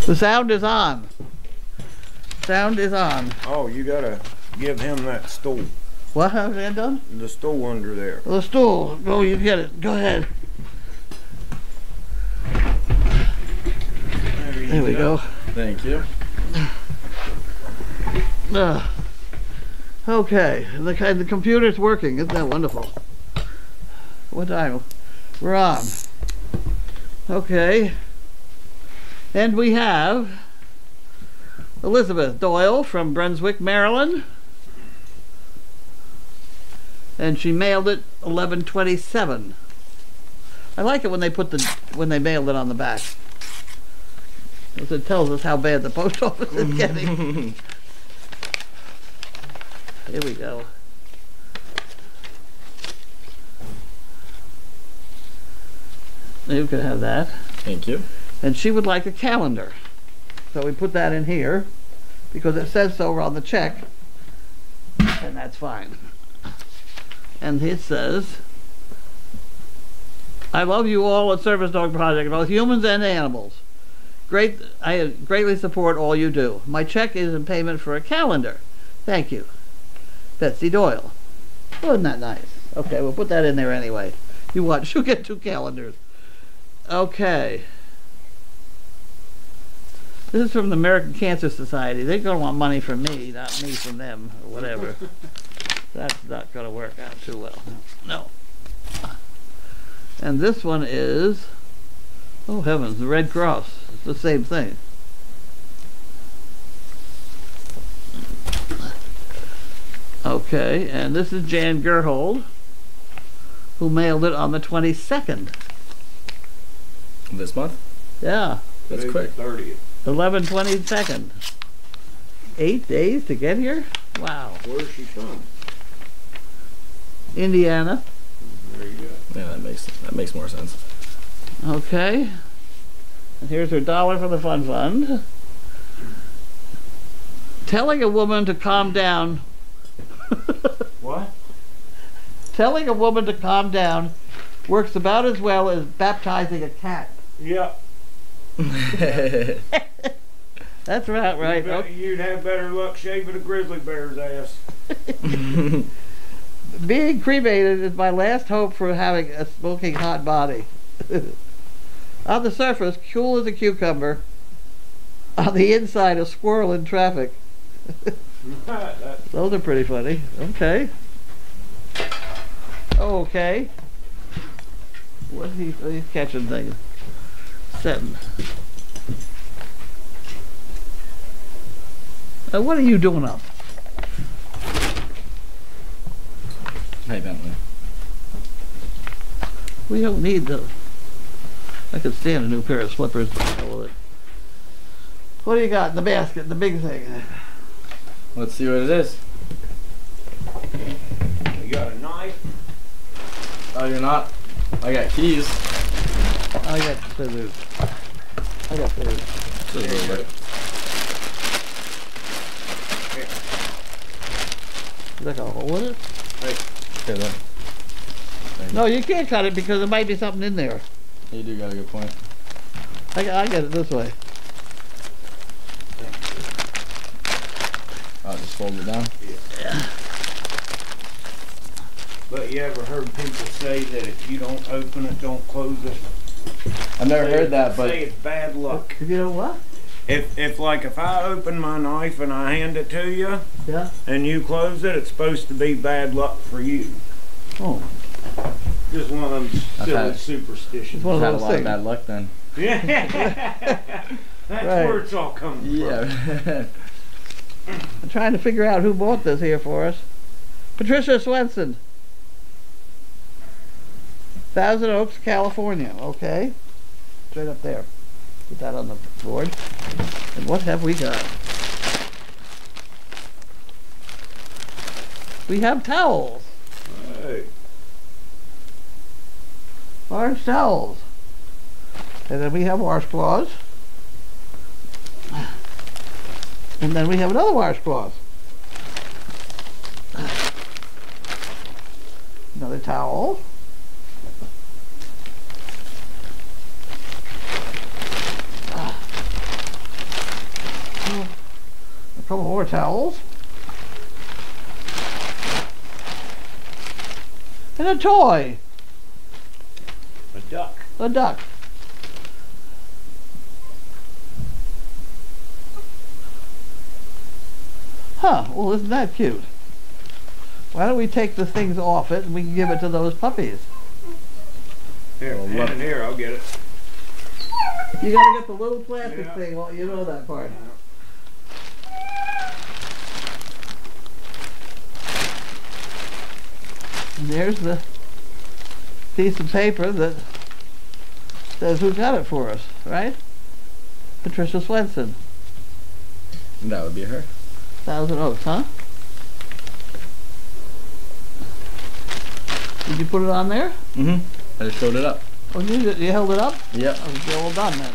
The sound is on. Sound is on. Oh, you gotta give him that stool. What have I done? The stool under there. The stool. Go, you get it. Go ahead. There we go. Thank you. Okay, the computer's working. Isn't that wonderful? What time? We're on. Okay. And we have Elizabeth Doyle from Brunswick, Maryland. And she mailed it 11/27. I like it when they when they mailed it on the back, because it tells us how bad the post office is getting. Here we go. You can have that. Thank you. And she would like a calendar. So we put that in here because it says so on the check. And that's fine. And it says, I love you all at Service Dog Project, both humans and animals. I greatly support all you do. My check is in payment for a calendar. Thank you. Betsy Doyle. Wasn't that nice? Okay, we'll put that in there anyway. You watch, you'll get 2 calendars. Okay. This is from the American Cancer Society. They're going to want money from me, not me from them, or whatever. That's not going to work out too well. No. And this one is, oh heavens, the Red Cross. It's the same thing. Okay, and this is Jan Gerhold, who mailed it on the 22nd. This month? Yeah. That's quick. 30th. 11/22. 8 days to get here? Wow. Where's she from? Indiana. There you go. Yeah, that makes more sense. Okay. And here's her $1 for the Fun Fund. Telling a woman to calm down. What? Telling a woman to calm down works about as well as baptizing a cat. Yep. That's right. You'd have better luck shaving a grizzly bear's ass. Being cremated is my last hope for having a smoking hot body. On the surface, cool as a cucumber. On the inside, a squirrel in traffic. Those are pretty funny. Okay. Okay. What's he catching things? Setting. What are you doing up? Hey, Bentley. We don't need those. I could stand a new pair of slippers to go with it. What do you got in the basket, the big thing? Let's see what it is. You got a knife? Oh, you're not? I got keys. I got scissors. I got scissors. Just a little bit. Is that got a hole in it? Okay, then. No, you can't cut it because there might be something in there. You do got a good point. I get it this way. I'll just fold it down. Yeah. But you ever heard people say that if you don't open it, don't close it? I've never heard that, but say it's bad luck. You know what? If I open my knife and I hand it to you, Yeah. and you close it, it's supposed to be bad luck for you. Oh. Just one of them silly had- superstitions. It's one I've of had a those lot of things. bad luck then. Yeah. That's Right. where it's all coming from. Yeah. I'm trying to figure out who bought this here for us. Patricia Swenson. Thousand Oaks, California. Okay. Straight up there. Put that on the board. And what have we got? We have towels. Hey. Orange towels. And then we have washcloths. And then we have another washcloth. Another towel. more towels. And a toy. A duck. A duck. Huh, well isn't that cute? Why don't we take the things off it and we can give it to those puppies? Here, Well, hand it here, I'll get it. You gotta get the little plastic Yeah. thing, well, you know that part. And there's the piece of paper that says who got it for us, right? Patricia Swenson, That would be her. Thousand Oaks, huh? Did you put it on there? Mm-hmm. I just showed it up. Oh, you held it up? Yep. Oh, it's all done then.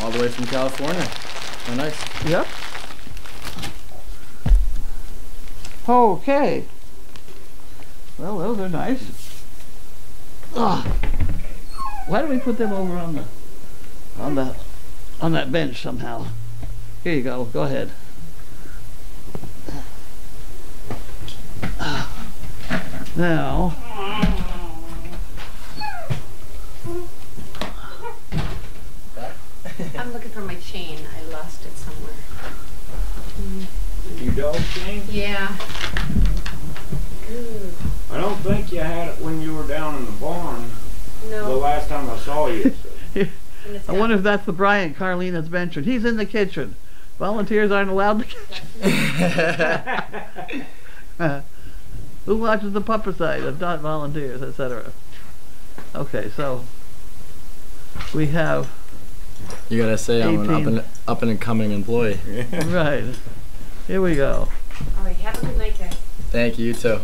All the way from California. Oh, nice. Yep. Okay. Well, those are nice. Ugh. Why don't we put them over on that bench somehow? Here you go. Go ahead. Now. I'm looking for my chain. I lost it somewhere. Your dog chain? Yeah. Good. I don't think you had it when you were down in the barn the No. last time I saw you. And it's I got- wonder if that's the Bryant Carlina's mentioned. He's in the kitchen. Volunteers aren't allowed in the kitchen. Who watches the puppicide of not volunteers, etc. Okay, so we have You gotta say I'm 18. an up and coming employee. right. Here we go. All right. Have a good night, guys. Thank you, you too.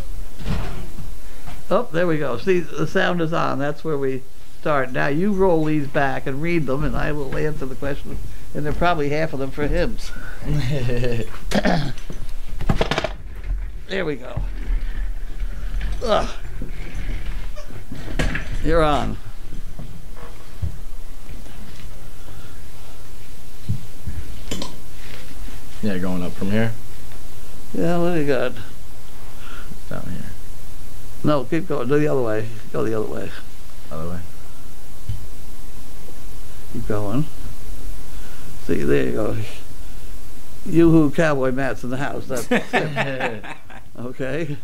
Oh, there we go. See, the sound is on. That's where we start. Now you roll these back and read them, and I will answer the questions. And there are probably half of them for him. There we go. Ugh. You're on. Yeah, going up from here. Yeah, what do you got? Down here. No, keep going. Do the other way. Go the other way. Other way. Keep going. See, there you go. Yoo-hoo Cowboy Matt's in the house. That's okay.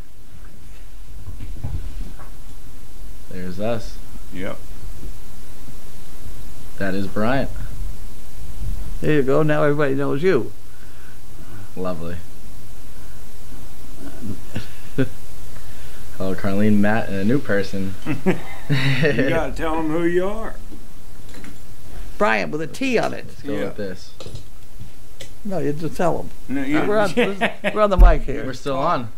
There's us. Yep. That is Bryant. There you go. Now everybody knows you. Lovely. Hello, Carlene, Matt, and a new person. You gotta tell them who you are. Bryant with a T on it. Let's go Yeah. with this. No, you just tell them. No, We're on the mic here. We're still on.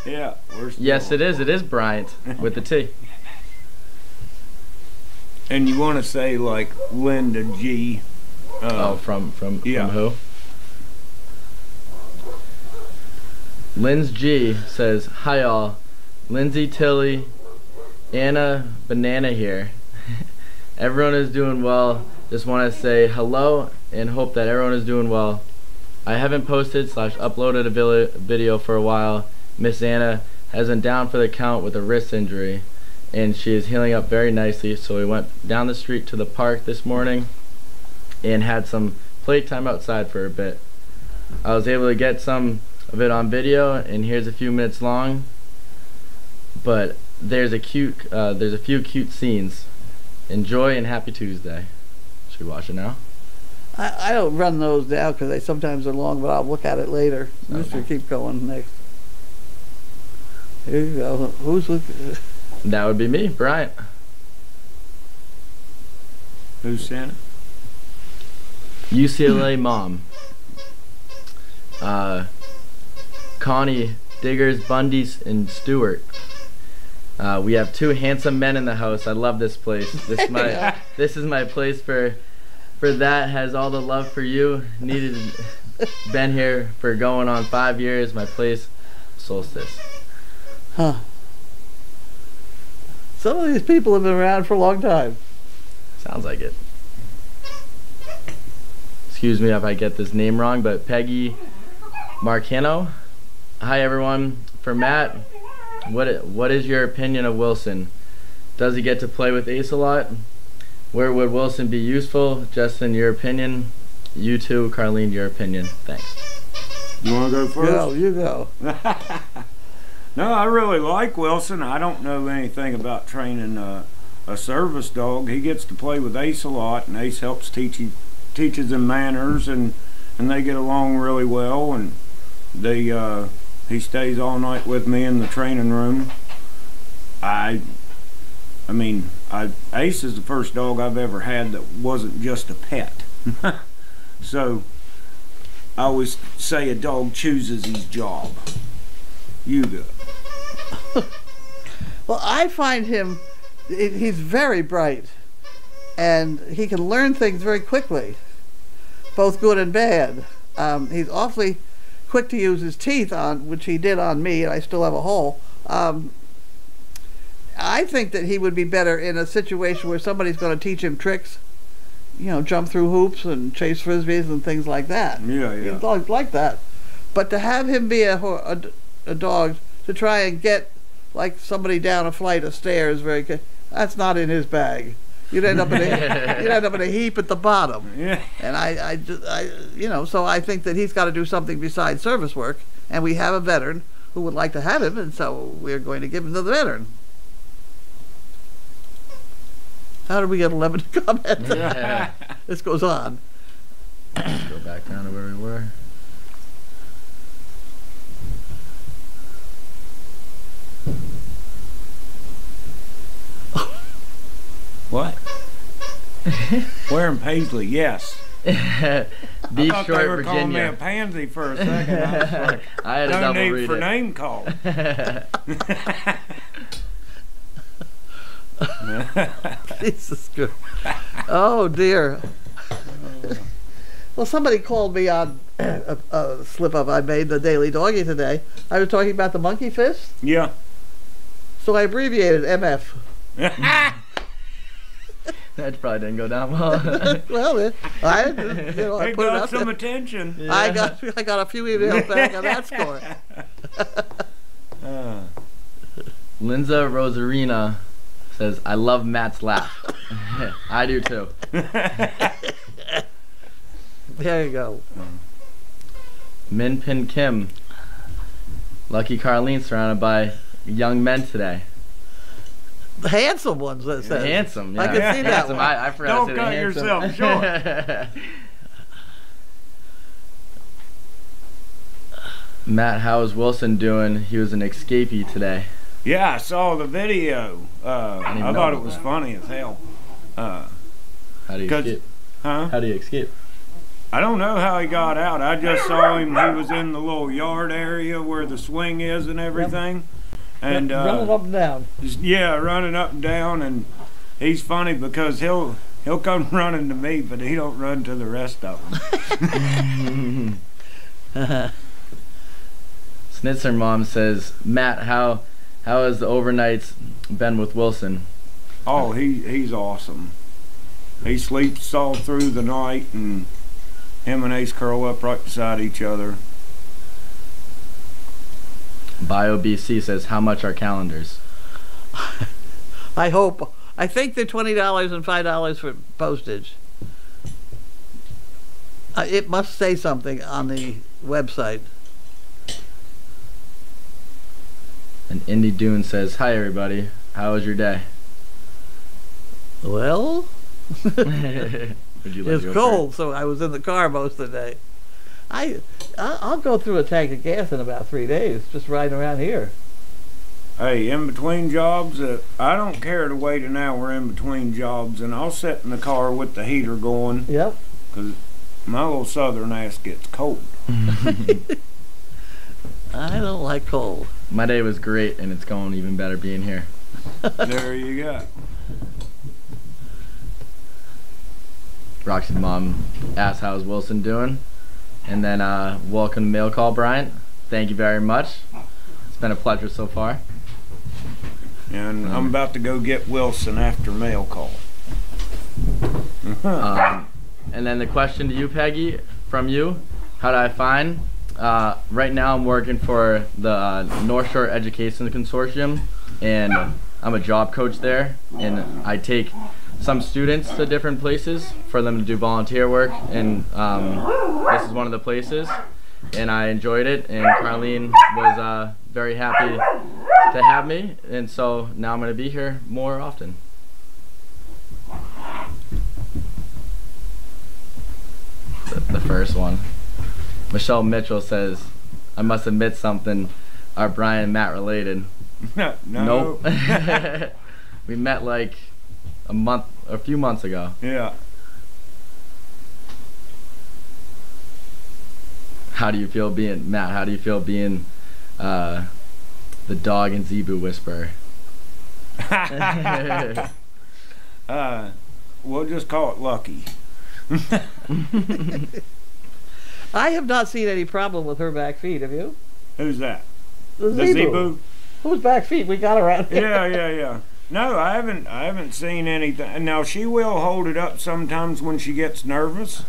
Yeah, we're still Yes, on. it is. It is Bryant with the T. And you want to say like Linda G. Oh, from yeah. who? Linz G says, "Hi all, Lindsay, Tilly, Anna, Banana here. Everyone is doing well. Just want to say hello and hope that everyone is doing well. I haven't posted / uploaded a video for a while. Miss Anna has been down for the count with a wrist injury, and she is healing up very nicely. So we went down the street to the park this morning and had some playtime outside for a bit. I was able to get some of it on video, and here's a few minutes long. But there's a few cute scenes. Enjoy and happy Tuesday." Should we watch it now? I don't run those down because they sometimes are long, but I'll look at it later. Okay. Mr. Keep going next. Here you go. Who's looking? That would be me, Bryant. Who sent it? UCLA mom. Connie, Diggers, Bundys, and Stewart. We have two handsome men in the house. I love this place. This is my place for that. Has all the love for you. Been here for going on 5 years. My place, Solstice. Huh. Some of these people have been around for a long time. Sounds like it. excuse me if I get this name wrong, but Peggy Marcano. Hi everyone. For Matt, what is your opinion of Wilson? Does he get to play with Ace a lot? Where would Wilson be useful? Justin, your opinion. You too, Carlene, your opinion. Thanks. You want to go first? Go, you go. No, I really like Wilson. I don't know anything about training a service dog. He gets to play with Ace a lot, and Ace helps teaches him manners, and they get along really well. And he stays all night with me in the training room. I mean, Ace is the first dog I've ever had that wasn't just a pet. So I always say a dog chooses his job. You go. Well, I find him, he's very bright, and he can learn things very quickly, both good and bad. He's awfully quick to use his teeth, which he did on me, and I still have a hole. I think that he would be better in a situation where somebody's going to teach him tricks, you know, jump through hoops and chase frisbees and things like that. Yeah. He's dogs like that. But to have him be a dog to try and get like somebody down a flight of stairs that's not in his bag. You'd end up in a heap at the bottom. Yeah. And I you know, so I think that he's got to do something besides service work, and we have a veteran who would like to have him, and so we're going to give him to the veteran. How did we get 11 comments? Yeah. This goes on. Let's go back down to where we were. What? Where in Paisley? Yes. Be I thought short, they were calling me a Virginia. pansy for a second. I was like, I had to no double need read for it. name call. Jesus Christ. Oh dear. Well, somebody called me on a slip up I made the Daily Doggy today. I was talking about the monkey fist, Yeah. so I abbreviated MF. That probably didn't go down well. Well, I put It it got up some there. attention. Yeah. I got a few emails back on that score. Linza Rosarina says, I love Matt's laugh. I do too. There you go. Min Pin Kim. Lucky Carlene surrounded by young men today. The handsome ones, that says. Handsome, yeah. I can see that Handsome. one. I forgot Don't to say cut the yourself handsome. Matt, how is Wilson doing? He was an escapee today. Yeah, I saw the video. I know thought it about was that. funny as hell. How do you 'Cause- escape? Huh? How do you escape? I don't know how he got out. I just saw him. He was in the little yard area where the swing is and everything. And running up and down. yeah, running up and down. And he's funny because he'll come running to me, but he don't run to the rest of them. Snitzer Mom says, Matt, how has the overnights been with Wilson? Oh, he's awesome. He sleeps all through the night, and him and Ace curl up right beside each other. BioBC says, how much are calendars? I think they're $20 and $5 for postage. It must say something on the website. And Indy Dune says, hi everybody, how was your day? Well, Would you like it's to go cold, so I was in the car most of the day. I'll go through a tank of gas in about 3 days, just riding around here. Hey, in between jobs, I don't care to wait an hour in between jobs, and I'll sit in the car with the heater going, Yep. because my little southern ass gets cold. I don't like cold. My day was great, and it's going even better being here. There you go. Roxy's mom asked how's Wilson doing, and then welcome to Mail Call, Bryant. Thank you very much. It's been a pleasure so far. And I'm about to go get Wilson after mail call. And then the question to you, Peggy, from you, how do I find? Right now I'm working for the North Shore Education Consortium, and I'm a job coach there, and I take some students to different places for them to do volunteer work, and this is one of the places, and I enjoyed it, and Carlene was very happy to have me, and so now I'm going to be here more often. The first one. Michelle Mitchell says, I must admit something, are Bryant and Matt related? No. Nope. We met like a few months ago. Yeah. How do you feel being, Matt, how do you feel being the dog and Zebu whisperer? We'll just call it lucky. I have not seen any problem with her back feet, have you? Who's that? The Zebu. Whose back feet we got around here? Yeah. No, I haven't seen anything. Now she will hold it up sometimes when she gets nervous.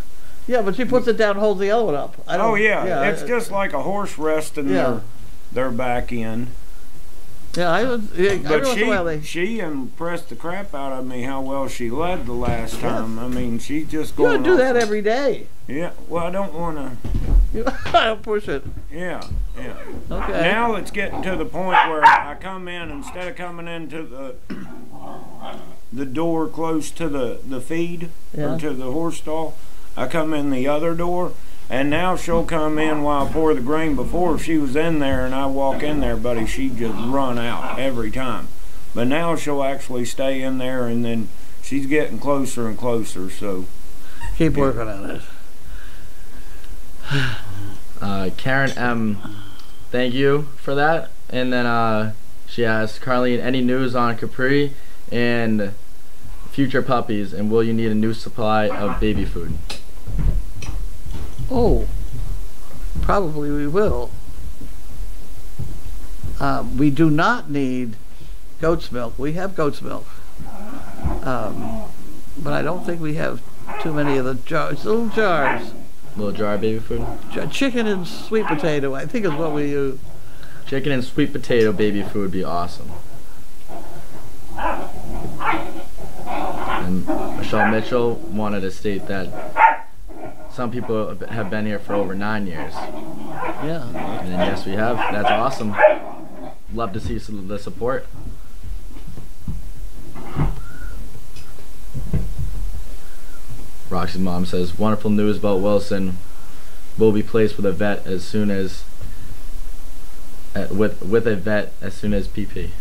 Yeah, but she puts it down and holds the other one up. Oh yeah, it's just like a horse resting their back end. Yeah, But she impressed the crap out of me how well she led the last time. I mean, she's just going. You do that every day. Yeah, well, I don't want to. I'll push it. Yeah. Okay. Now it's getting to the point where I come in, instead of coming into the door close to the feed or to the horse stall, I come in the other door. And now she'll come in while I pour the grain. Before, if she was in there and I walk in there, buddy, she'd just run out every time. But now she'll actually stay in there, and then she's getting closer and closer, so. Keep working on it. Karen M, thank you for that. And then she asked, Carlene, any news on Capri and future puppies, and will you need a new supply of baby food? Oh, probably we will. We do not need goat's milk. We have goat's milk. But I don't think we have too many of the jars, little jars. Little jar of baby food? Chicken and sweet potato, I think is what we use. Chicken and sweet potato baby food would be awesome. And Michelle Mitchell wanted to state that some people have been here for over 9 years. Yeah. And yes, we have. That's awesome. Love to see the support. Roxy's mom says, wonderful news about Wilson. Will be placed with a vet as soon as with a vet as soon as PP.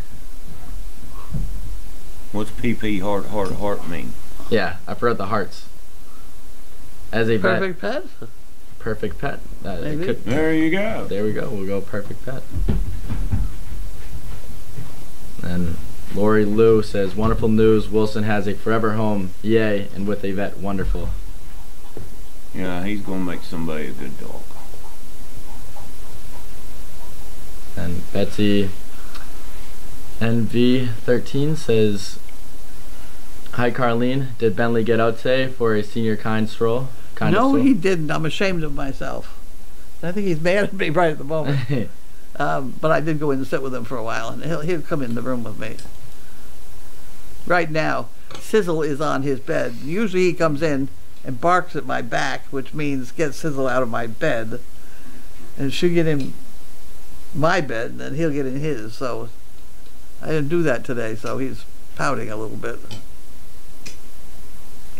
What's PP heart mean? Yeah, I forgot the hearts. As a perfect pet? Perfect pet. There you go. There we go. We'll go perfect pet. And Lori Lou says, wonderful news. Wilson has a forever home. Yay. And with a vet. Wonderful. Yeah, he's going to make somebody a good dog. And Betsy NV13 says, hi Carlene, did Bentley get out today for a senior kind stroll? No, he didn't. I'm ashamed of myself. I think he's mad at me right at the moment. But I did go in and sit with him for a while, and he'll come in the room with me. Right now, Sizzle is on his bed. Usually he comes in and barks at my back, which means get Sizzle out of my bed. And she'll get in my bed, and then he'll get in his. So I didn't do that today, so he's pouting a little bit.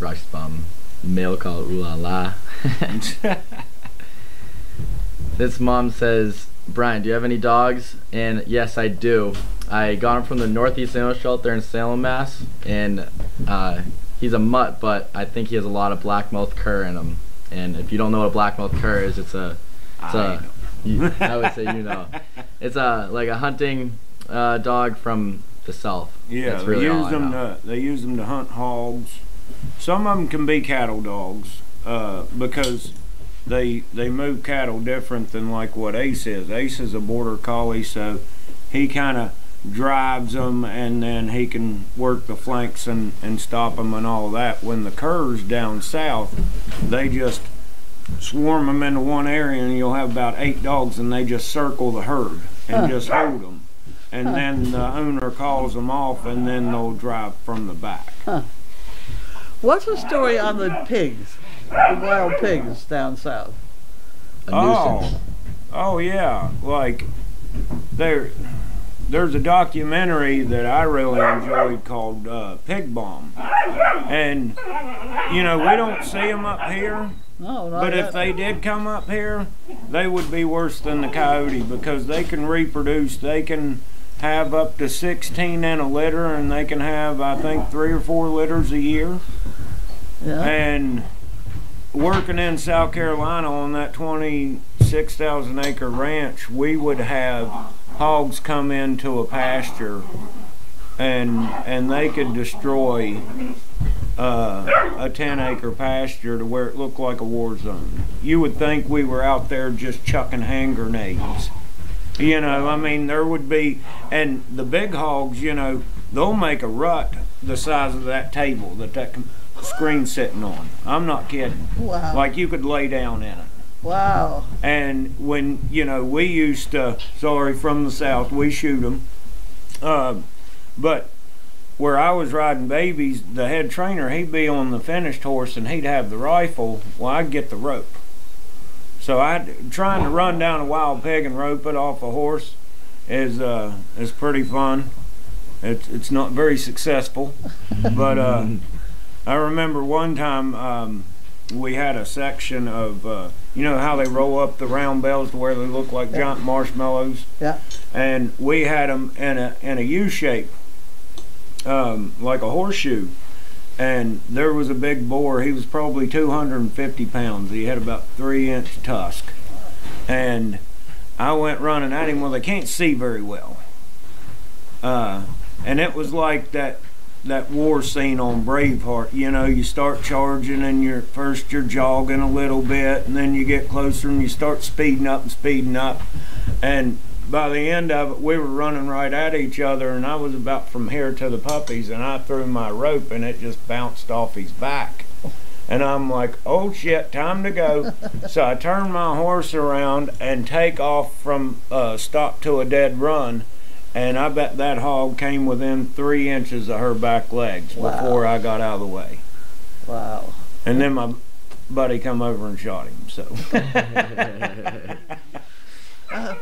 Roxy's mom, mail call, ooh la la. This mom says, Brian, do you have any dogs? And yes, I do. I got him from the Northeast Animal Shelter in Salem, Mass. And he's a mutt, but I think he has a lot of black-mouthed cur in him. And if you don't know what a black-mouthed cur is, I would say you know. It's like a hunting dog from the south. Yeah, that's really they use them to hunt hogs. Some of them can be cattle dogs because they move cattle different than like what Ace is. Ace is a border collie, so he kind of drives them, and then he can work the flanks and stop them and all that. When the curs down south, they just swarm them into one area, and you'll have about 8 dogs, and they just circle the herd and just hold them. And then the owner calls them off, and then they'll drive from the back. What's the story on the pigs, the wild pigs down south? A nuisance. Oh yeah, like there's a documentary that I really enjoyed called Pig Bomb, and you know, we don't see them up here. No, not But yet. if they did come up here, they would be worse than the coyote, because they can reproduce. They can have up to 16 in a litter, and they can have, I think, 3 or 4 litters a year. Yeah. And working in South Carolina on that 26,000 acre ranch, we would have hogs come into a pasture, and they could destroy a 10-acre pasture to where it looked like a war zone. You would think we were out there just chucking hand grenades. You know, I mean, there would be, and the big hogs, you know, they'll make a rut the size of that table that screen's sitting on. I'm not kidding. Wow. Like you could lay down in it. Wow. And when, you know, we used to, sorry, from the south, we shoot them. But where I was riding babies, the head trainer, he'd be on the finished horse and he'd have the rifle. Well, I'd get the rope. So trying to run down a wild pig and rope it off a horse is pretty fun. It's not very successful, but I remember one time we had a section of you know how they roll up the round bells to where they look like giant marshmallows. Yeah. And we had them in a U shape, like a horseshoe. And there was a big boar. He was probably 250 pounds. He had about 3-inch tusk. And I went running at him. Well, they can't see very well. And it was like that war scene on Braveheart. You know, you start charging and you're jogging a little bit, and then you get closer and you start speeding up and speeding up. And by the end of it, we were running right at each other, and I was about from here to the puppies, and I threw my rope and it just bounced off his back. And I'm like, oh shit, time to go. So I turn my horse around and take off from stop to a dead run, and I bet that hog came within 3 inches of her back legs before I got out of the way. Wow. And then my buddy come over and shot him, so.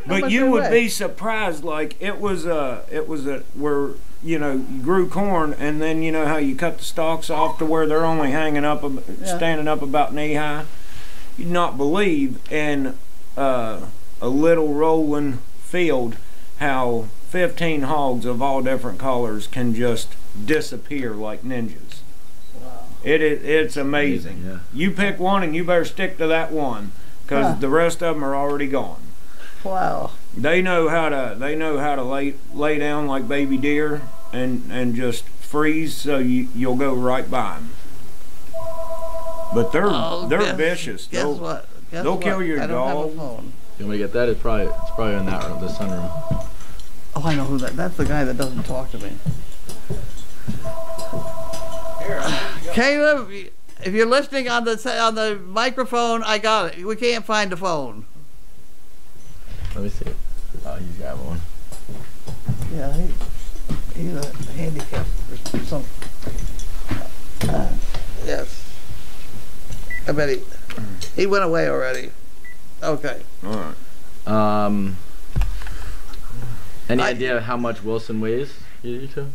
But you would be surprised, like it was where, you know, you grew corn, and then you know how you cut the stalks off to where they're only hanging up, standing up about knee high. You'd not believe in a little rolling field how 15 hogs of all different colors can just disappear like ninjas. Wow. It's amazing. Yeah. You pick one and you better stick to that one, because the rest of them are already gone. Wow. They know how to lay down like baby deer and just freeze, so you'll go right by them. But they're vicious. Guess what? They'll kill your I don't dog. have a phone. You want me to get that? It's probably in that room, the sunroom. Oh, I know who that's the guy that doesn't talk to me. Caleb, if you're listening on the microphone, I got it. We can't find the phone. Let me see. Oh, he's got one. Yeah, he's a handicap or something. Yes. I bet he went away already. Okay. All right. Any idea how much Wilson weighs? You two?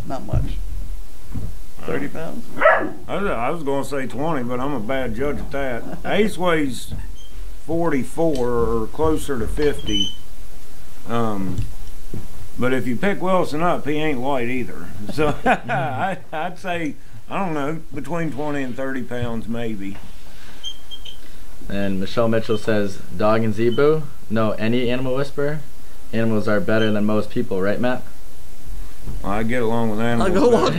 Not much. 30 pounds? I was going to say 20, but I'm a bad judge at that. Ace weighs 44 or closer to 50. But if you pick Wilson up, he ain't light either. So I'd say, I don't know, between 20 and 30 pounds maybe. And Michelle Mitchell says, dog and zebu? No, any animal whisperer? Animals are better than most people, right, Matt? I get along with animals. I'll go on.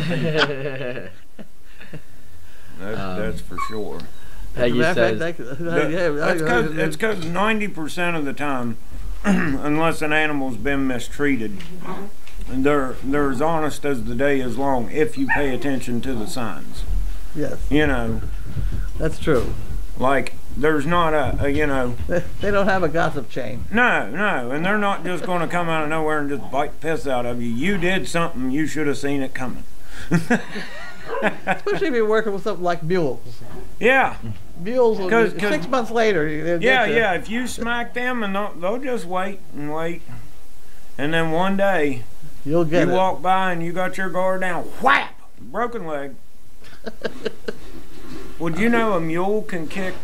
That's for sure. Peggy says, It's because 90% of the time unless an animal's been mistreated. And they're as honest as the day is long if you pay attention to the signs. Yes, You know, that's true. like there's not a you know, They don't have a gossip chain. no, and they're not just going to come out of nowhere and just bite the piss out of you. You did something, you should have seen it coming. Especially if you're working with something like mules. Yeah, Mules, will, 'Cause- 6 months later, they'll yeah, get you. yeah. If you smack them, and they'll just wait and wait, and then one day You'll get you it. walk by and you got your guard down, whap, broken leg. Would you know a mule can kick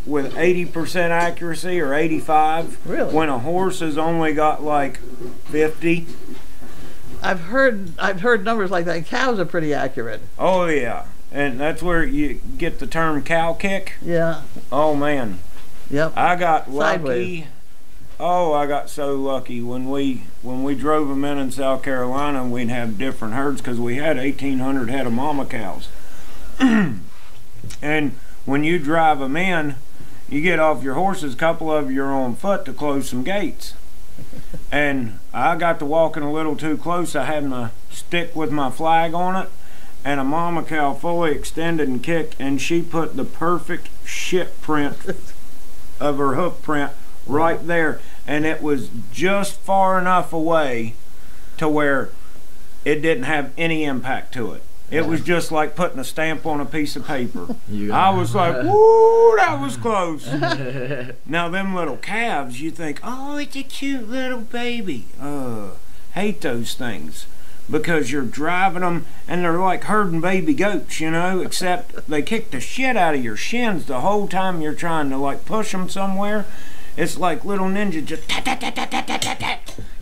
with 80% accuracy or 85? Really? When a horse has only got like 50? I've heard numbers like that. Cows are pretty accurate. Oh yeah, and that's where you get the term cow kick. Yeah. Oh man, Yep. I got Sideways. lucky. Oh, I got so lucky when we drove them in South Carolina. We'd have different herds because we had 1,800 head of mama cows. And when you drive them in, you get off your horses. A couple of you are on foot to close some gates. And I got to walking a little too close. I had my stick with my flag on it, and a mama cow fully extended and kicked, and she put the perfect shit print of her hoof print right there, and it was just far enough away to where it didn't have any impact to it. It was just like putting a stamp on a piece of paper. I was like, woo, that was close. Now them little calves, you think, oh, it's a cute little baby. Hate those things, because you're driving them and they're like herding baby goats, you know, except they kick the shit out of your shins the whole time you're trying to like push them somewhere. It's like little ninja just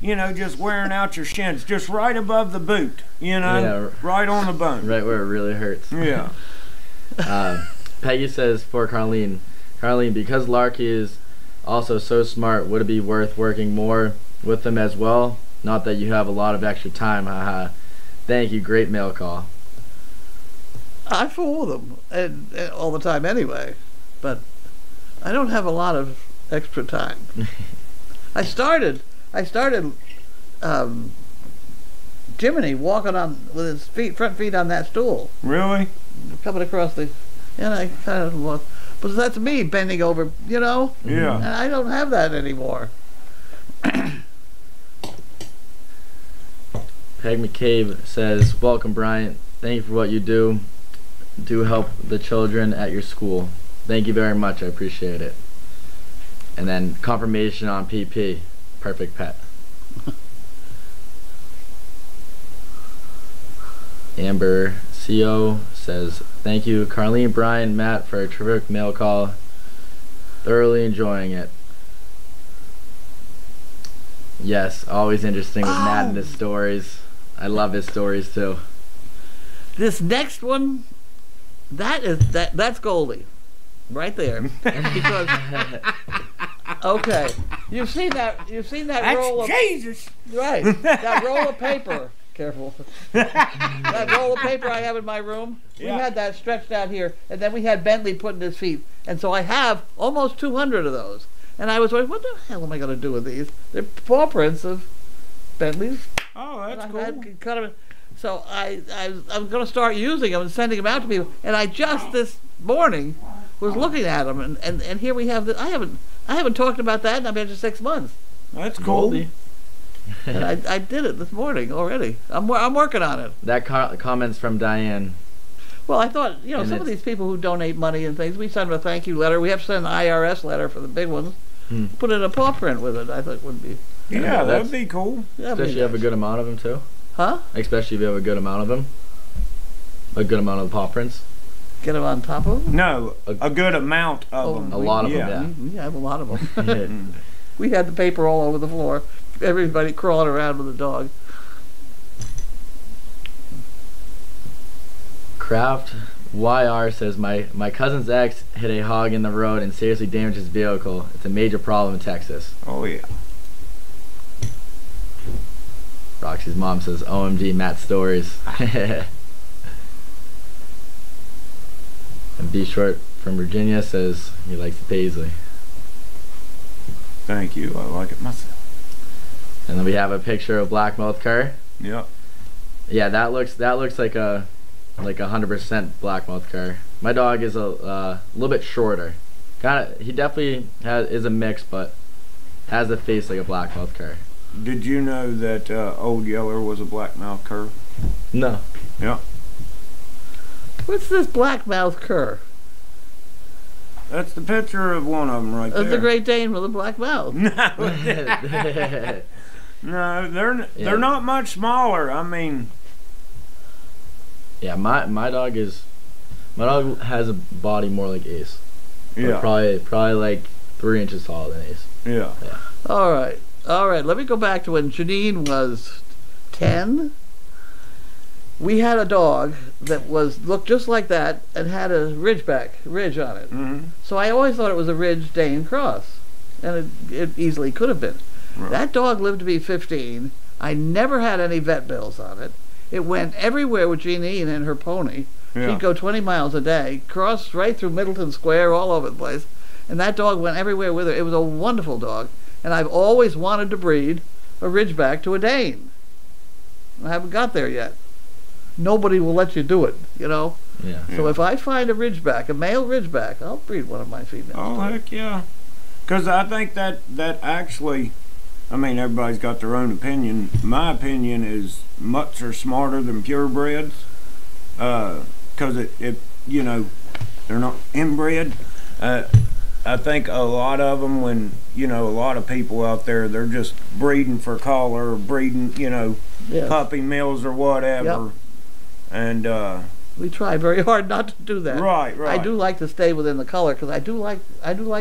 you know, just wearing out your shins, just right above the boot, you know, right on the bone. Right where it really hurts. Yeah. Peggy says for Carlene, because Larky is also so smart, would it be worth working more with him as well? Not that you have a lot of extra time, haha. Thank you, great mail call. I fool them and all the time anyway, but I don't have a lot of extra time. I started Jiminy walking on with his front feet on that stool, Really? coming across the, and I kind of look, but that's me bending over, you know. Yeah. And I don't have that anymore. Peg McCabe says, welcome Bryant. Thank you for what you do. Do help the children at your school. Thank you very much. I appreciate it. And then confirmation on PP. Perfect pet. Amber CO says, thank you, Carlene, Brian, Matt, for a terrific mail call. Thoroughly enjoying it. Yes, always interesting with Matt and his stories. I love his stories too. This next one, that's Goldie, right there. Because okay, you've seen that roll of Jesus. right, that roll of paper. Careful. That roll of paper I have in my room. We Yeah. had that stretched out here, and then we had Bentley putting his feet, and so I have almost 200 of those. And I was like, what the hell am I going to do with these? They're paw prints of Bentley's. Oh, that's I cool. had cut 'em. So I'm going to start using them and sending them out to people. And I just this morning was looking at them, and here we have. I haven't talked about that in I've been for 6 months. That's cool. Goldie. And I did it this morning already. I'm working on it. That comments from Diane. Well, I thought, you know, And some of it's- these people who donate money and things, we send them a thank you letter. We have to send an IRS letter for the big ones. Put in a paw print with it. I thought would be. Yeah, that's- that'd be cool. That'd be Especially if you have a nice. good amount of them too. Huh? Especially if you have a good amount of them. A good amount of paw prints. Get them on top of them? No, a good amount of them. A lot of yeah. them, We have a lot of them. We had the paper all over the floor. Everybody crawling around with a dog. Craft YR says, my cousin's ex hit a hog in the road and seriously damaged his vehicle. It's a major problem in Texas. Oh yeah. Roxy's mom says, OMG, Matt stories. And B Short from Virginia says he likes the paisley. Thank you. I like it myself. And then we have a picture of black-mouthed cur. Yep. Yeah, that looks like a 100% black-mouthed cur. My dog is a little bit shorter. He definitely is a mix, but has a face like a black-mouthed cur. Did you know that Old Yeller was a black-mouthed cur? No. Yeah. What's this black-mouthed cur? That's the picture of one of them right That's there. the Great Dane with a black mouth. No, they're not much smaller. I mean, yeah, my dog has a body more like Ace. yeah, Probably like 3 inches taller than Ace. yeah. All right. Let me go back to when Janine was 10. We had a dog that looked just like that and had a ridge on it. Mm-hmm. So I always thought it was a Ridge Dane cross, and it easily could have been. Right. That dog lived to be 15. I never had any vet bills on it. It went everywhere with Janine and her pony. Yeah. She'd go 20 miles a day, cross right through Middleton Square, all over the place. And that dog went everywhere with her. It was a wonderful dog. And I've always wanted to breed a Ridgeback to a Dane. I haven't got there yet. Nobody will let you do it, you know. Yeah. So if I find a Ridgeback, a male Ridgeback, I'll breed one of my females. Oh, heck yeah. Because I think that actually, I mean, everybody's got their own opinion. My opinion is mutts are smarter than purebreds. Because it, you know, they're not inbred. I think a lot of them, when, you know, a lot of people out there, they're just breeding for collar or breeding, you know, Yes. puppy mills or whatever. Yep. And, We try very hard not to do that. right. I do like to stay within the color because I do like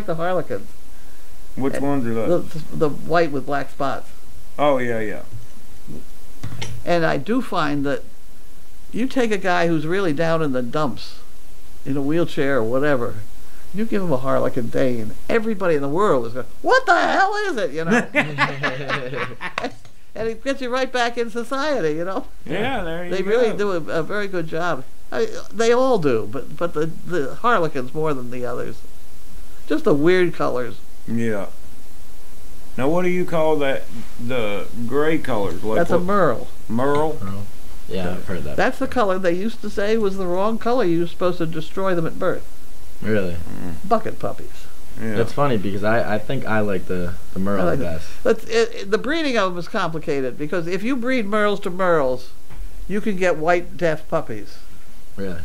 the Harlequins. Which ones are those? The white with black spots. Oh, yeah. And I do find that you take a guy who's really down in the dumps, in a wheelchair or whatever, you give him a Harlequin Dane, everybody in the world is going, what the hell is it, you know? And it gets you right back in society, you know? Yeah, there you go. They really do a very good job. They all do, but the Harlequins more than the others. Just the weird colors. Yeah. Now, what do you call that? The gray colors? Like That's a what? merle. Merle? Yeah, I've heard that. That's the color they used to say was the wrong color. You were supposed to destroy them at birth. Really? Bucket puppies. Yeah. That's funny because I think I like the Merle I like the best. The breeding of them is complicated because if you breed merles to merles, you can get white deaf puppies. Really?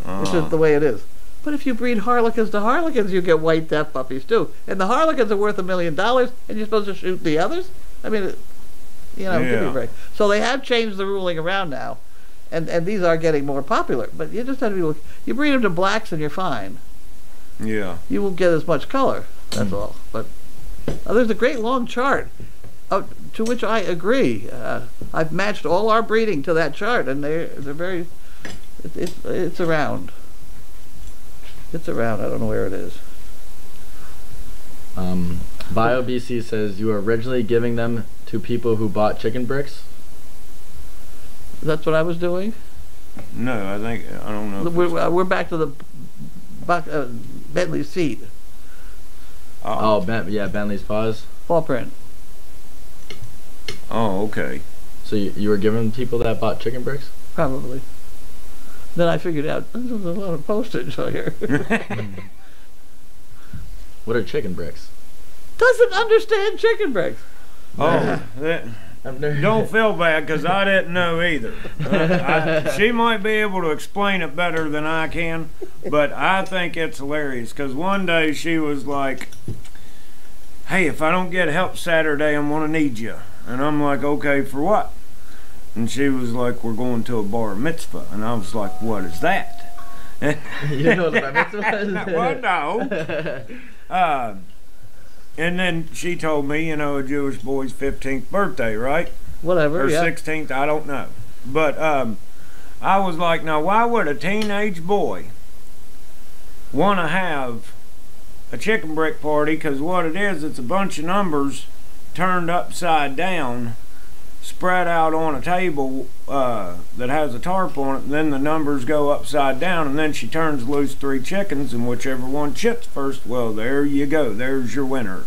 It's just the way it is. But if you breed Harlequins to Harlequins, you get white deaf puppies too. And the Harlequins are worth $1 million, and you're supposed to shoot the others? I mean, you know, give me a break. So they have changed the ruling around now, and these are getting more popular. But you just have to be, you breed them to blacks and you're fine. Yeah. You won't get as much color, that's all. But there's a great long chart, to which I agree. I've matched all our breeding to that chart, and they're very, it's around. It's around. I don't know where it is. BioBC says you were originally giving them to people who bought chicken bricks. That's what I was doing. No, I don't know. We're back to the Bentley's feet. Bentley's paws. Paw print. Oh, okay. So you were giving people that bought chicken bricks? Probably. Then I figured out this is a lot of postage here. What are chicken bricks? Doesn't understand chicken bricks. Oh, don't feel bad because I didn't know either. She might be able to explain it better than I can, but I think it's hilarious because one day she was like, hey, if I don't get help Saturday, I'm going to need you. And I'm like, okay, for what? And she was like, we're going to a bar mitzvah. And I was like, what is that? You didn't know what a bar mitzvah was? Well, no. And then she told me, you know, a Jewish boy's 15th birthday, right? Whatever, or yeah. 16th, I don't know. But I was like, now why would a teenage boy want to have a chicken brick party? Because what it is, it's a bunch of numbers turned upside down, spread out on a table that has a tarp on it, and then the numbers go upside down, and then she turns loose 3 chickens, and whichever one chips first, well, there you go. There's your winner.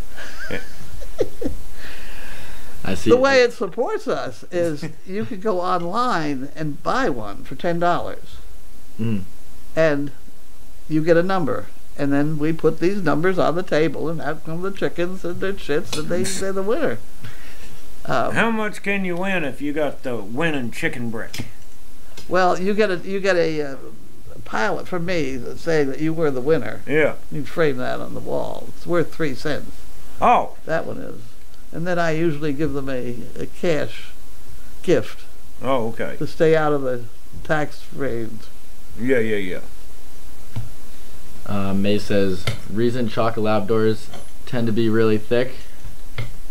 I see. The way it supports us is you can go online and buy one for $10. Mm. And you get a number. And then we put these numbers on the table, and out come the chickens and their shits, and they're the winner. How much can you win if you got the winning chicken brick? Well, you get a pilot from me saying that you were the winner. Yeah. You frame that on the wall. It's worth 3 cents. Oh. That one is. And then I usually give them a cash gift Oh, okay. to stay out of the tax range. Yeah. May says, reason chocolate Labradors tend to be really thick,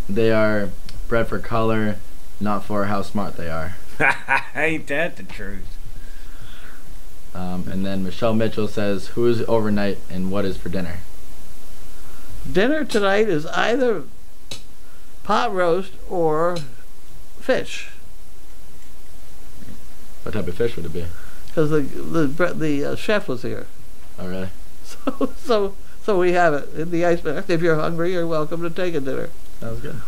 they are bred for color, not for how smart they are. Ain't that the truth? And then Michelle Mitchell says, who is overnight and what is for dinner? Dinner tonight is either pot roast or fish. What type of fish would it be? Because the chef was here. Oh, really? So we have it in the ice box. If you're hungry, you're welcome to take a dinner. Sounds good.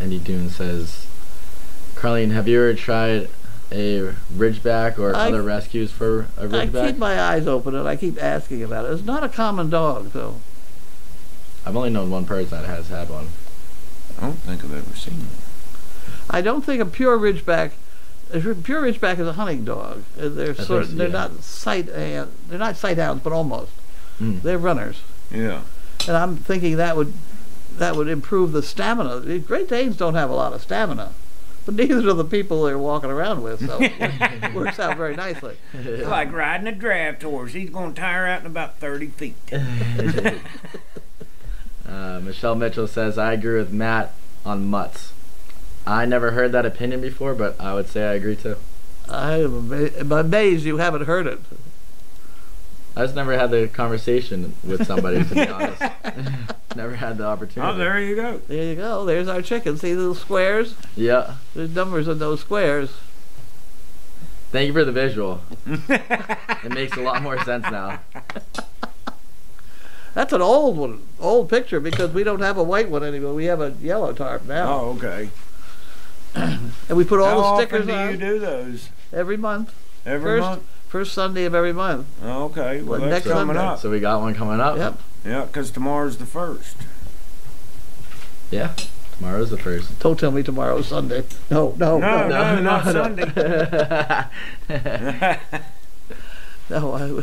Indy Dune says, Carlene, have you ever tried a ridgeback or other rescues for a ridgeback? I keep my eyes open and I keep asking about it. It's not a common dog, though. I've only known one person that has had one. I don't think I've ever seen one. I don't think a pure ridgeback. A pure ridgeback is a hunting dog. They're not sight hounds, but almost. Mm. They're runners. Yeah. And I'm thinking that would improve the stamina. The Great Danes don't have a lot of stamina, but neither do the people they're walking around with. So it works out very nicely. It's like riding a draft horse. He's going to tire out in about 30 feet. Michelle Mitchell says, I agree with Matt on mutts. I never heard that opinion before, but I would say I agree too. I'm amazed you haven't heard it. I just never had the conversation with somebody, to be honest. Never had the opportunity. Oh, there you go. There you go. There's our chicken. See the squares? Yeah. There's numbers in those squares. Thank you for the visual. It makes a lot more sense now. That's an old one, old picture, because we don't have a white one anymore. We have a yellow tarp now. Oh, okay. And we put all the stickers How often on. do you do those? Every month. Every month? First Sunday of every month. Oh, okay. Well, Well, that's next coming Sunday. up. So we got one coming up. Yep. Yeah, because tomorrow's the 1st. Yeah. Tomorrow's the 1st. Don't tell me tomorrow's Sunday. No, not Sunday. No,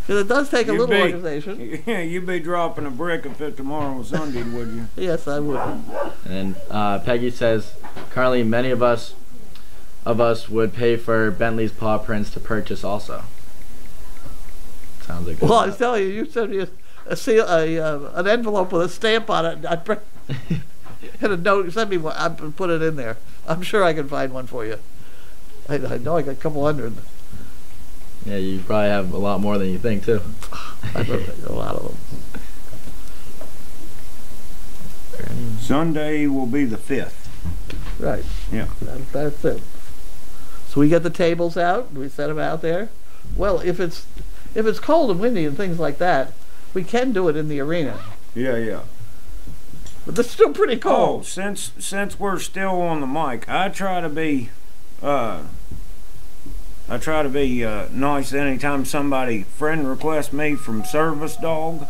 because it does take a little organization. Yeah, you'd be dropping a brick if it tomorrow was Sunday, would you? Yes, I would. And Peggy says, currently many of us would pay for Bentley's paw prints to purchase also. Sounds like Well, I was telling you, you sent me an envelope with a stamp on it. And a note. Send me one. I put it in there. I'm sure I can find one for you. I know I got a couple hundred. Yeah, you probably have a lot more than you think too. I've got a lot of them. Sunday will be the 5th. Right. Yeah. That's it. So we get the tables out. We set them out there. Well, if it's cold and windy and things like that, we can do it in the arena. Yeah. But it's still pretty Oh, cold. since we're still on the mic, I try to be nice anytime somebody friend requests me from Service Dog.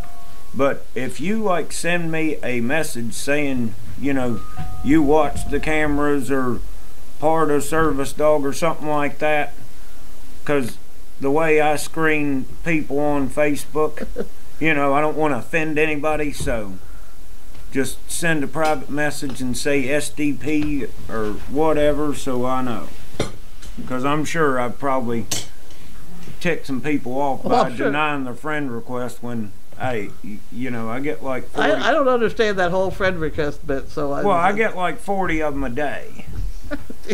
But if you like send me a message saying, you watch the cameras or part of Service Dog or something like that, because the way I screen people on Facebook, I don't want to offend anybody, so just send a private message and say SDP or whatever so I know. Because I'm sure I've probably ticked some people off by denying their friend request when, hey, I get like 40. I don't understand that whole friend request bit, so I get like 40 of them a day.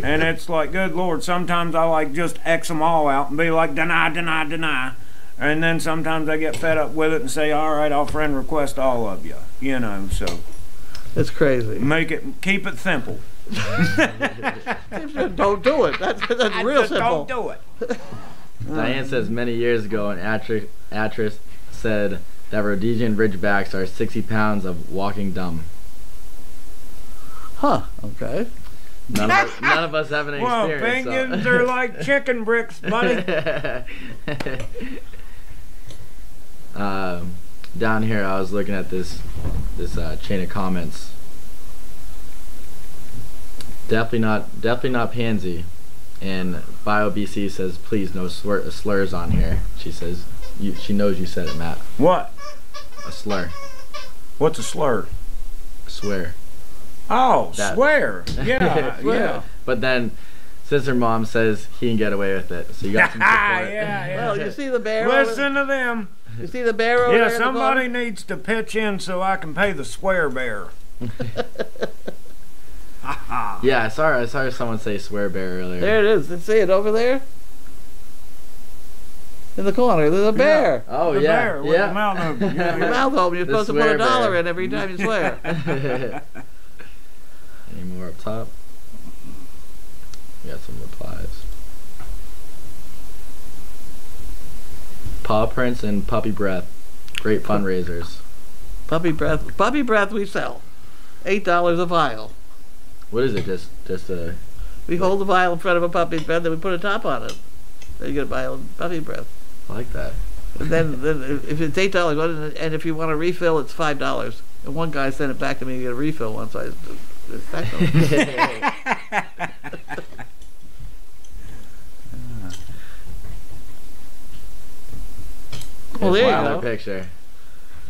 And it's like, good Lord, sometimes I like just X them all out and be like, deny. And then sometimes I get fed up with it and say, all right, I'll friend request all of you, so. It's crazy. Keep it simple. Don't do it. That's real simple. Don't do it. Diane says many years ago an actress said that Rhodesian Ridgebacks are 60 pounds of walking dumb. Huh, okay. None of us have any Well, experience. penguins are like chicken bricks, buddy. Down here, I was looking at this chain of comments. Definitely not pansy. And BioBC says, please no slurs on here. She says, she knows you said it, Matt. What? A slur. What's a slur? Swear. Oh, That. swear. Yeah, yeah. But then, since her mom says he can get away with it, so you got some support. Yeah. Well, you see the bear Listen to them. You see the bear over Yeah, there? somebody needs to pitch in so I can pay the swear bear. Yeah, I saw someone say swear bear earlier. There it is. See it over there? In the corner, there's a bear. Oh, the yeah. bear with the mouth open. Your Yeah. mouth open. You're The supposed to put swear $1 bear. in every time you swear. Any more up top? We got some replies. Paw prints and puppy breath. Great fundraisers. Puppy breath we sell. $8 a vial. What is it? Just a... We hold the vial in front of a puppy's breath, then we put a top on it. Then you get a vial of puppy breath. I like that. And then if it's $8, and if you want a refill, it's $5. And one guy sent it back to me to get a refill once. I well, there you Another go. picture.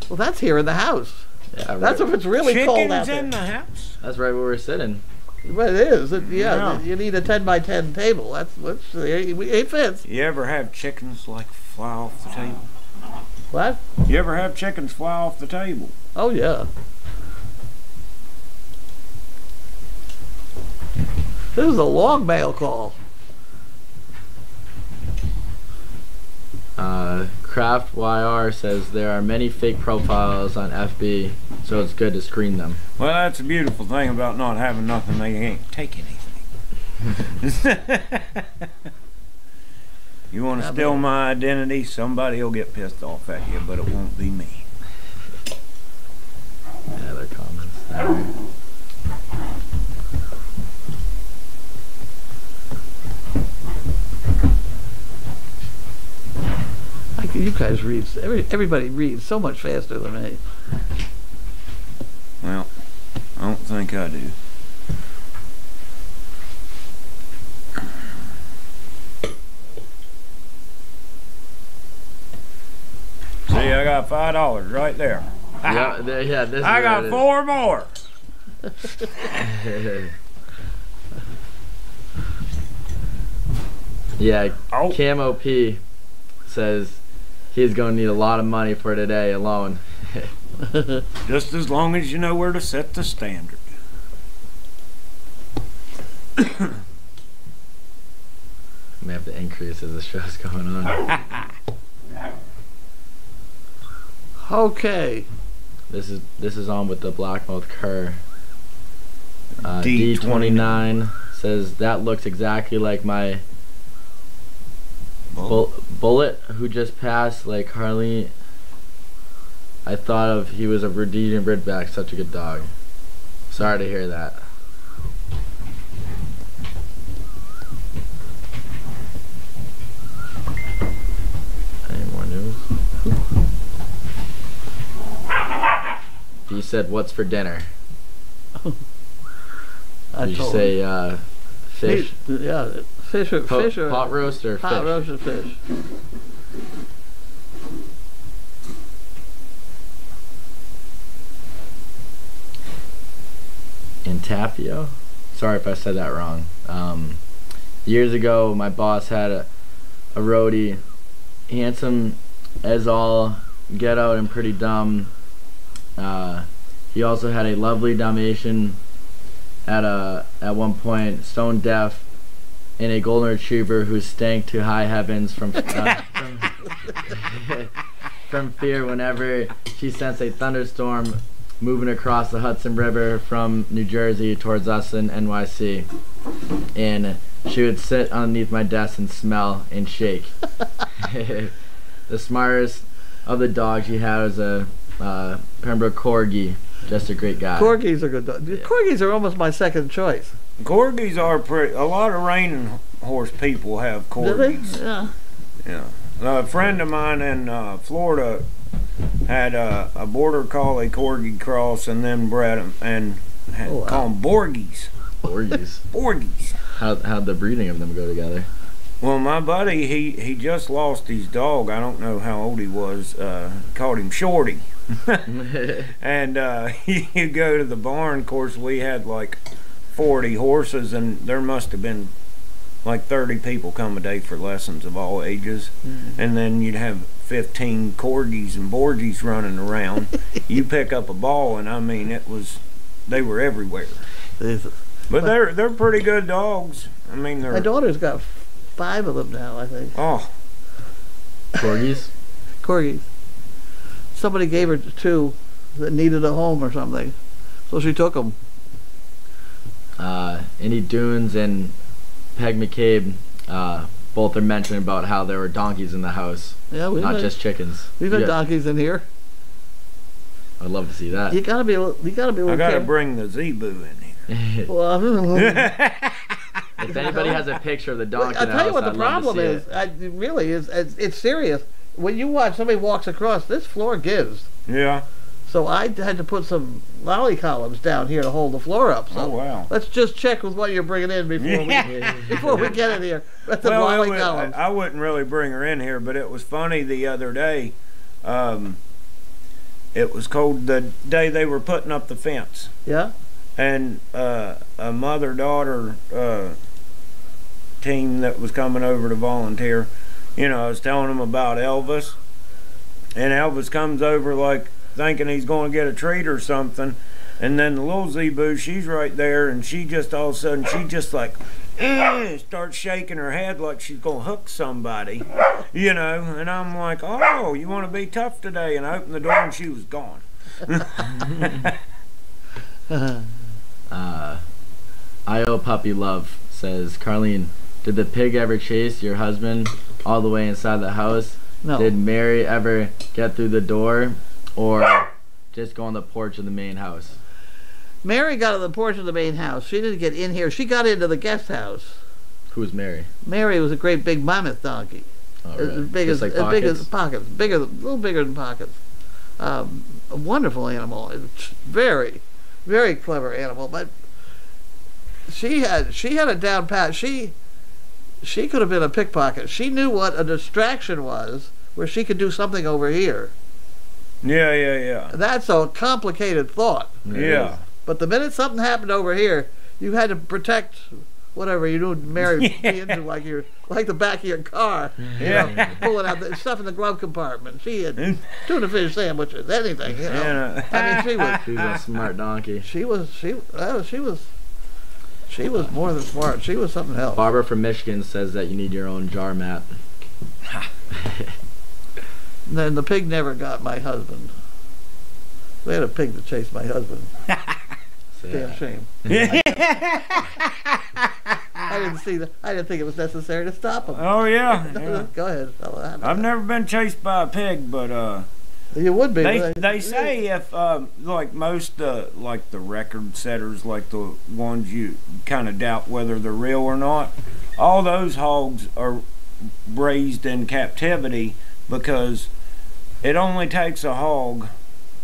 Well, that's here in the house. Yeah, That's right. if it's really cold out Chickens there. in the house. That's right where we're sitting. Well, it is. Yeah. You need a 10 by 10 table. That's it fits. You ever have chickens like fly off the table? What? You ever have chickens fly off the table? Oh yeah. This is a long mail call. Craft YR says there are many fake profiles on FB, so it's good to screen them. Well, that's a beautiful thing about not having nothing. They ain't take anything. You want to steal my identity, somebody will get pissed off at you, but it won't be me. Other comments there. You guys read. Everybody reads so much faster than me. Well, I don't think I do. See, I got $5 right there. Yeah, this is I what got it is. 4 more. Yeah, Oh. Camo P says he's going to need a lot of money for today alone. Just as long as you know where to set the standard. May have to increase as the show's going on. Okay. This is on with the blackmouth cur. D29 D29 says that looks exactly like my bullet who just passed. Like Harley, I thought of he was a Rhodesian Ridgeback, such a good dog. Sorry to hear that. Any more news? He said, "What's for dinner?" I Did you told say him. fish? Yeah, fish or Pot roast or hot fish? roasted fish. Intafio? Sorry if I said that wrong. Years ago, my boss had a roadie, handsome as all get out and pretty dumb. He also had a lovely Dalmatian at one point, stone deaf, and a golden retriever who stank to high heavens from from fear whenever she sensed a thunderstorm moving across the Hudson River from New Jersey towards us in NYC. And she would sit underneath my desk and smell and shake. The smartest of the dogs you had was a Pembroke Corgi. Just a great guy. Corgis are good dogs. Corgis are almost my second choice. Corgis are pretty. A lot of reining horse people have Do they? corgis. Yeah. Yeah. A friend of mine in Florida had a border collie corgi cross, and then bred them and call them Borgies. Borgies. Borgies. How'd the breeding of them go together? Well, my buddy, he just lost his dog. I don't know how old he was. Called him Shorty. And you go to the barn. Of course, we had like 40 horses, and there must have been like 30 people come a day for lessons of all ages. And then you'd have 15 corgis and borgies running around. You pick up a ball, and I mean, they were everywhere. But they're pretty good dogs. I mean, My daughter's got 5 of them now, I think. Oh, Corgis? Corgis. Somebody gave her 2 that needed a home or something, so she took them. Indy Dunes and Peg McCabe both are mentioning about how there were donkeys in the house, Yeah, not just chickens. we've had donkeys in here. I'd love to see that. You gotta be a little I gotta careful. bring the Zebu in here. Well, If anybody has a picture of the donkey I'll in the tell you house, what the I'd love to problem see is. it. It really is. It's serious. When you watch somebody walks across, this floor gives. Yeah. So I had to put some lolly columns down here to hold the floor up. So Oh, wow. let's just check with what you're bringing in before we get in here. That's the lolly columns. I wouldn't really bring her in here, but it was funny the other day. It was cold the day they were putting up the fence. Yeah. And a mother-daughter team that was coming over to volunteer, I was telling them about Elvis, and Elvis comes over like thinking he's going to get a treat or something, and then the little Zebu, she's right there, and she just all of a sudden, she just like starts shaking her head like she's going to hook somebody, and I'm like, oh, you want to be tough today? And I opened the door and she was gone. I.O. Puppy Love says, Carlene, did the pig ever chase your husband all the way inside the house? No. Did Mary ever get through the door or just go on the porch of the main house? Mary got on the porch of the main house. She didn't get in here. She got into the guest house. Who's Mary? Mary was a great big mammoth donkey. Oh, really? As big Just as, like as big as Pockets? Pockets. A little bigger than Pockets. A wonderful animal. It's very, very clever animal. But she had a down pat. She could have been a pickpocket. She knew what a distraction was, where she could do something over here. Yeah. That's a complicated thought. Yeah. But the minute something happened over here, you had to protect whatever you knew Mary be into, like the back of your car. Yeah. Pulling out the stuff in the glove compartment. She had tuna fish sandwiches, anything. I mean, She's a smart donkey. she was more than smart. She was something else. Barbara from Michigan says that you need your own jar mat. Then the pig never got my husband. They had a pig that chased my husband. Damn shame. I didn't see that. I didn't think it was necessary to stop him. Oh, yeah. Go ahead, fella. I've never been chased by a pig, but You would be. they say if like most like the record setters, like the ones you kind of doubt whether they're real or not, all those hogs are raised in captivity because it only takes a hog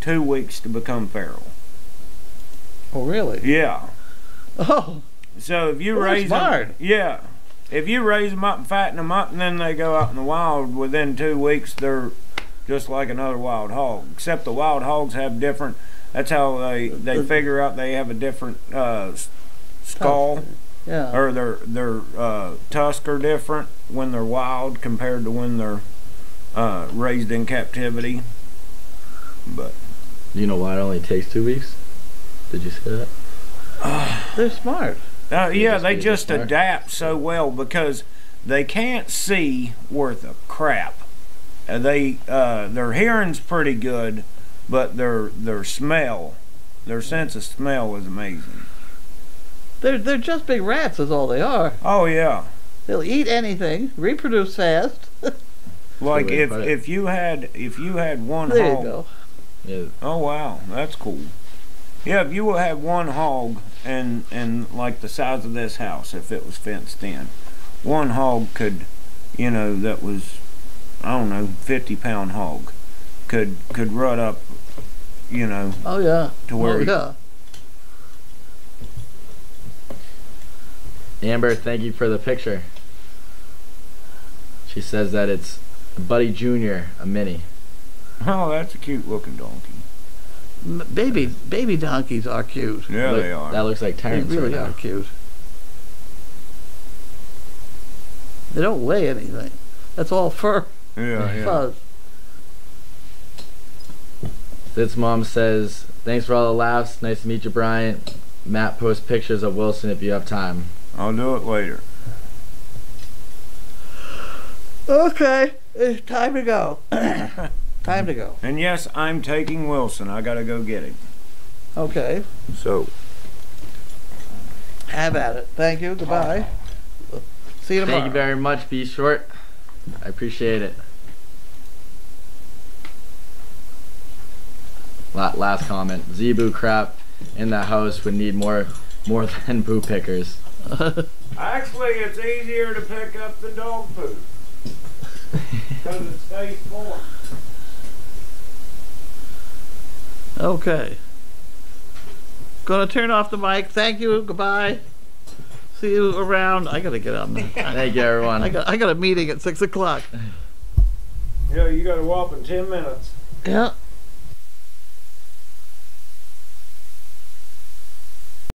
2 weeks to become feral. Oh, really? Yeah. Oh. So if you Well, raise smart. them, if you raise them up and fatten them up, and then they go out in the wild, within 2 weeks they're just like another wild hog. Except the wild hogs have different. That's how they figure out they have a different skull, Yeah. or their tusks are different when they're wild compared to when they're raised in captivity. But You know why it only takes 2 weeks? Did you say that? They're smart. yeah, they be just smart. adapt so well because they can't see worth a crap. Their hearing's pretty good, but their sense of smell is amazing. They're just big rats is all they are. Oh yeah. They'll eat anything, reproduce fast. Like way to put it. if you had one There you hog. go. Yeah. Oh wow, that's cool. Yeah, if you had one hog and like the size of this house, if it was fenced in, one hog could, that was, I don't know, 50-pound hog, could run up, Oh yeah. to where. Oh yeah. Amber, thank you for the picture. She says that it's Buddy Jr., a mini. Oh, that's a cute looking donkey. Baby donkeys are cute. Yeah, they are. That looks like They Terrence really right are now. cute. They don't weigh anything. That's all fur. Yeah. Fuzz. This mom says, thanks for all the laughs. Nice to meet you, Bryant. Matt, post pictures of Wilson if you have time. I'll do it later. Okay, it's time to go. Time to go. And yes, I'm taking Wilson. I gotta go get him. Okay, So. have at it. Thank you. Goodbye. See you tomorrow. Thank you very much. Be short. I appreciate it. Last comment. Zebu crap in the house would need more than poo pickers. Actually, it's easier to pick up the dog poop. Because it stays warm. Okay. Gonna turn off the mic. Thank you. Goodbye. See you around. I gotta get on. Thank you, everyone. I got a meeting at 6 o'clock. Yeah, you gotta walk in 10 minutes. Yeah.